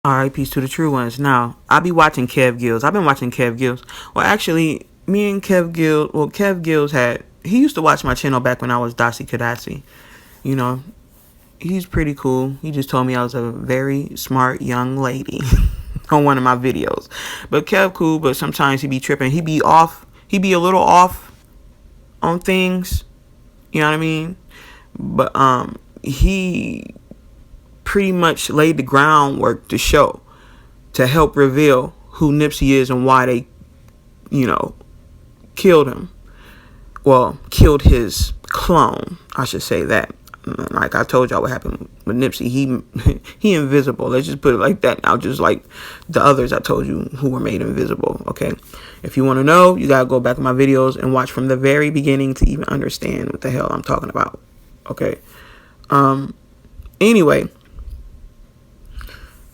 Alright, peace to the true ones. Now, I be watching Kev Gills. I've been watching Kev Gills. Well, actually, me and Kev Gills, Kev Gills he used to watch my channel back when I was Dasi. You know, he's pretty cool. He just told me I was a very smart young lady on one of my videos. But Kev cool, but sometimes he be tripping. He be off. He be a little off on things. You know what I mean? But he pretty much laid the groundwork to show, to help reveal who Nipsey is and why they, killed him. Well, killed his clone, I should say that. Like I told y'all what happened with Nipsey. He invisible. Let's just put it like that now, just like the others I told you who were made invisible, okay? If you want to know, you got to go back in my videos and watch from the very beginning to even understand what the hell I'm talking about, okay? Anyway,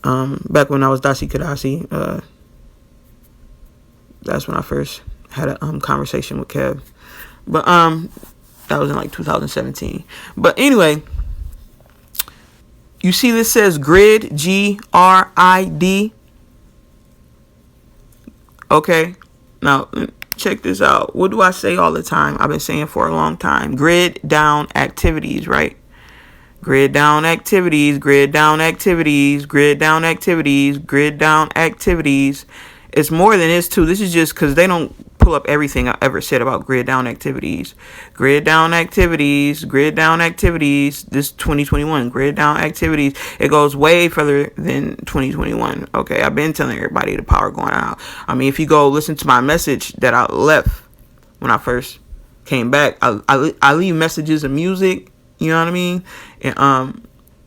back when I was Dasi, that's when I first had a conversation with Kev. But that was in like 2017. But anyway, you see this says Gryd, Grid. Okay. Now, check this out. What do I say all the time? I've been saying for a long time. Grid down activities, right? Grid down activities, grid down activities, grid down activities, grid down activities. It's more than this too. This is just because they don't pull up everything I ever said about grid down activities. Grid down activities, grid down activities. This 2021, grid down activities. It goes way further than 2021. Okay, I've been telling everybody the power going out. I mean, if you go listen to my message that I left when I first came back, I leave messages of music. You know what I mean? And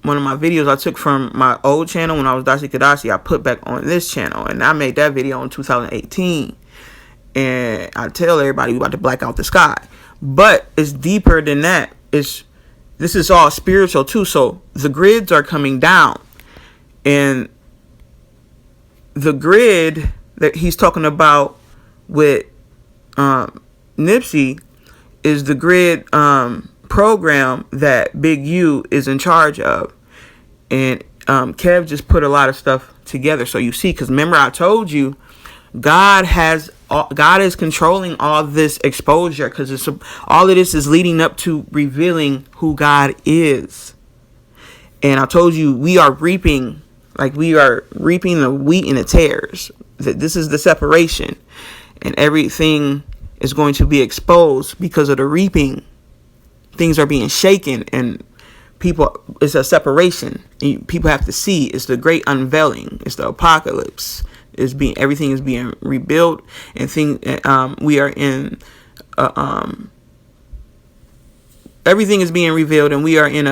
one of my videos I took from my old channel when I was Dasi, I put back on this channel, and I made that video in 2018. And I tell everybody we about to black out the sky, but it's deeper than that. This is all spiritual too. So the grids are coming down, and the grid that he's talking about with Nipsey is the grid program that Big U is in charge of. And Kev just put a lot of stuff together. So you see, because remember I told you God is controlling all this exposure, because all of this is leading up to revealing who God is. And I told you we are reaping the wheat and the tares. That this is the separation, and everything is going to be exposed because of the reaping. Things are being shaken, and it's a separation. People have to see. It's the great unveiling. It's the apocalypse. Everything is being rebuilt, and we are in everything is being revealed, and we are in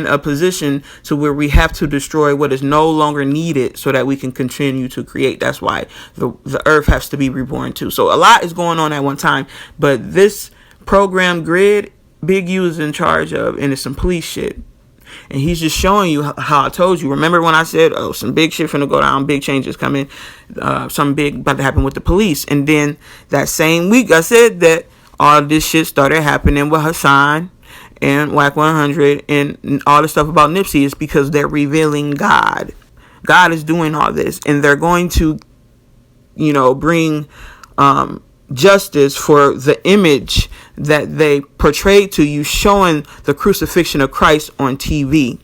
a position to where we have to destroy what is no longer needed so that we can continue to create. That's why the earth has to be reborn too. So a lot is going on at one time, but this program Grid, Big U is in charge of, and it's some police shit. And he's just showing you how I told you. Remember when I said, oh, some big shit finna go down, big changes coming, something big about to happen with the police. And then that same week I said that all this shit started happening with Hassan and Whack 100 and all the stuff about Nipsey is because they're revealing God. God is doing all this, and they're going to, bring justice for the image that they portrayed to you, showing the crucifixion of Christ on TV.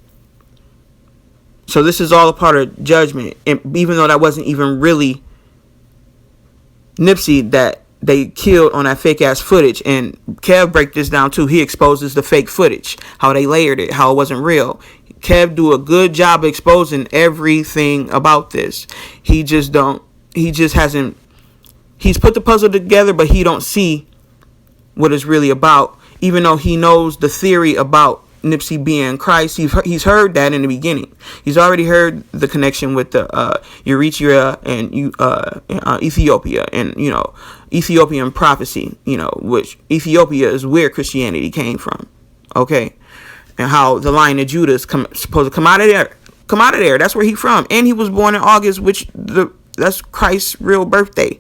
So this is all a part of judgment, and even though that wasn't even really Nipsey that they killed on that fake ass footage, and Kev break this down too. He exposes the fake footage, how they layered it, how it wasn't real. Kev do a good job exposing everything about this. He's put the puzzle together, but he don't see what it's really about, even though he knows the theory about Nipsey being Christ. He's heard that in the beginning. He's already heard the connection with the Eritrea and Ethiopia, and Ethiopian prophecy, which Ethiopia is where Christianity came from. Okay, and how the Lion of Judah is supposed to come out of there. That's where he's from, and he was born in August, that's Christ's real birthday.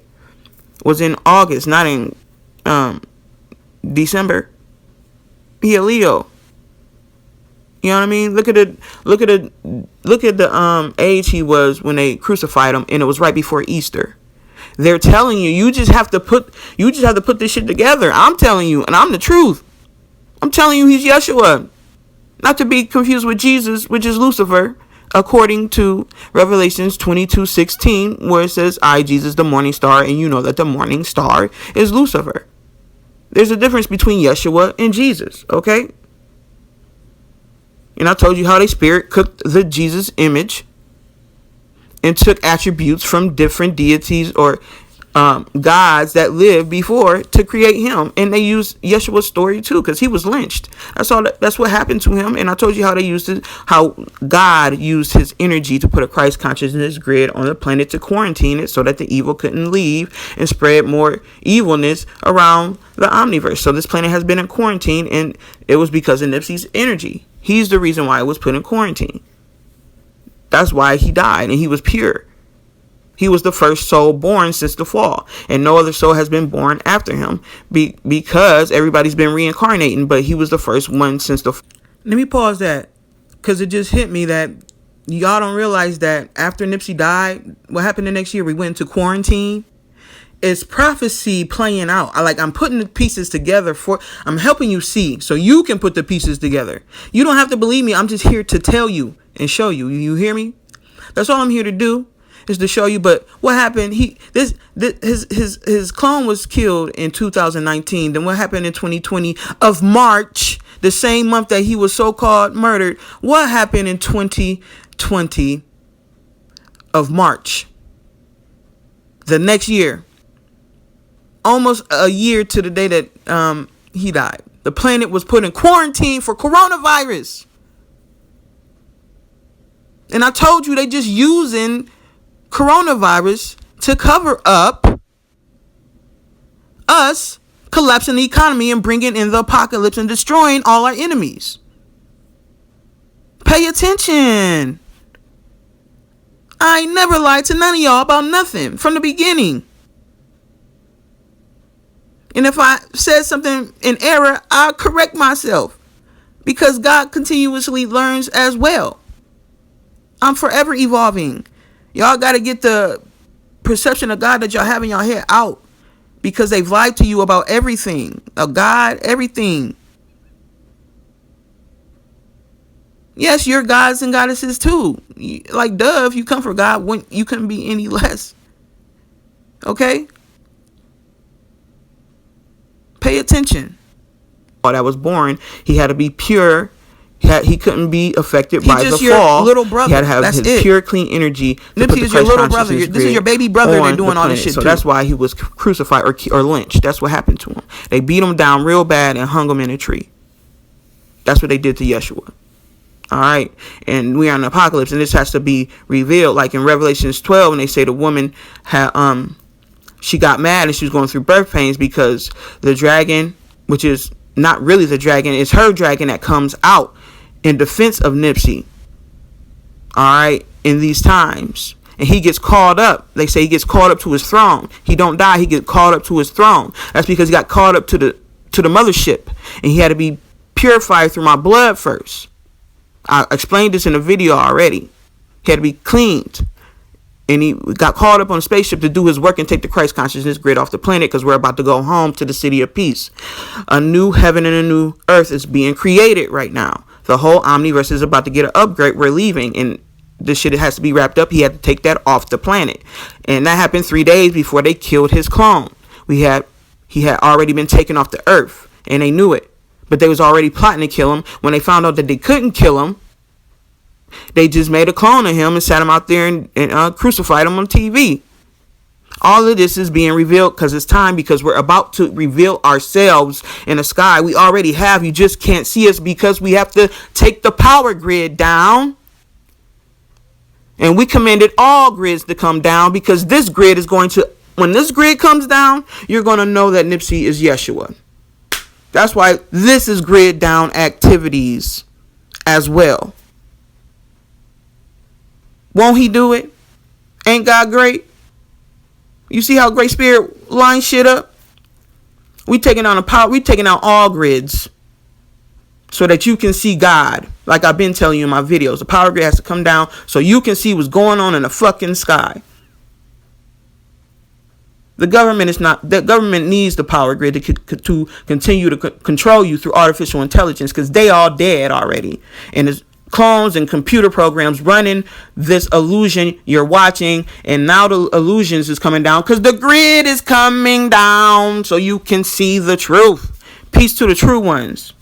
Was in August, not in December. He a Leo. You know what I mean? Look at the age he was when they crucified him, and it was right before Easter. They're telling you, you just have to put this shit together. I'm telling you, and I'm the truth. I'm telling you, he's Yeshua. Not to be confused with Jesus, which is Lucifer, according to Revelations 22:16, where it says, I, Jesus, the morning star, and you know that the morning star is Lucifer. There's a difference between Yeshua and Jesus, okay? And I told you how they spirit cooked the Jesus image and took attributes from different deities or gods that lived before to create him. And they used Yeshua's story too, because he was lynched. That's what happened to him. And I told you how they used it, how God used his energy to put a Christ consciousness grid on the planet to quarantine it so that the evil couldn't leave and spread more evilness around the omniverse. So this planet has been in quarantine, and it was because of Nipsey's energy. He's the reason why it was put in quarantine. That's why he died, and he was pure. He was the first soul born since the fall, and no other soul has been born after him because everybody's been reincarnating, but he was the first one since the fall. Let me pause that, because it just hit me that y'all don't realize that after Nipsey died, what happened the next year? We went into quarantine. It's prophecy playing out. I'm putting the pieces together I'm helping you see so you can put the pieces together. You don't have to believe me. I'm just here to tell you and show you. You hear me? That's all I'm here to do, is to show you. But what happened? His clone was killed in 2019. Then what happened in 2020 of March, the same month that he was so-called murdered? What happened in 2020 of March? The next year. Almost a year to the day that he died. The planet was put in quarantine for coronavirus. And I told you they just using coronavirus to cover up us collapsing the economy and bringing in the apocalypse and destroying all our enemies. Pay attention. I ain't never lied to none of y'all about nothing from the beginning. And if I said something in error, I'll correct myself, because God continuously learns as well. I'm forever evolving. Y'all got to get the perception of God that y'all have in your head out, because they've lied to you about everything. Of God, everything. Yes, you're gods and goddesses too. Like Dove, you come from God, when you couldn't be any less. Okay? Pay attention. While that was born, he had to be pure. He couldn't be affected by the fall. Little brother. He had to have his pure, clean energy. Nipsey is your little brother. This is your baby brother. They're doing all this shit. So that's why he was crucified or lynched. That's what happened to him. They beat him down real bad and hung him in a tree. That's what they did to Yeshua. All right, and we are in the apocalypse, and this has to be revealed. Like in Revelations 12, when they say the woman had she got mad and she was going through birth pains because the dragon, which is not really the dragon, it's her dragon that comes out in defense of Nipsey. All right, in these times. And he gets called up. They say he gets called up to his throne. He don't die. He gets called up to his throne. That's because he got called up to the mothership. And he had to be purified through my blood first. I explained this in a video already. He had to be cleaned. And he got called up on a spaceship to do his work and take the Christ consciousness grid off the planet, because we're about to go home to the city of peace. A new heaven and a new earth is being created right now. The whole omniverse is about to get an upgrade. We're leaving, and this shit has to be wrapped up. He had to take that off the planet. And that happened 3 days before they killed his clone. He had already been taken off the earth, and they knew it. But they was already plotting to kill him. When they found out that they couldn't kill him, they just made a clone of him and sat him out there and crucified him on TV. All of this is being revealed because it's time, because we're about to reveal ourselves in the sky. We already have. You just can't see us because we have to take the power grid down. And we commanded all grids to come down, because this grid is going to, when this grid comes down, you're going to know that Nipsey is Yeshua. That's why this is grid down activities as well. Won't he do it? Ain't God great? You see how Great Spirit lines shit up? We taking out all grids so that you can see God. Like I've been telling you in my videos, the power grid has to come down so you can see what's going on in the fucking sky. The government needs the power grid to continue to control you through artificial intelligence, because they all dead already. And there's clones and computer programs running this illusion you're watching. And now the illusions is coming down because the grid is coming down so you can see the truth. Peace to the true ones.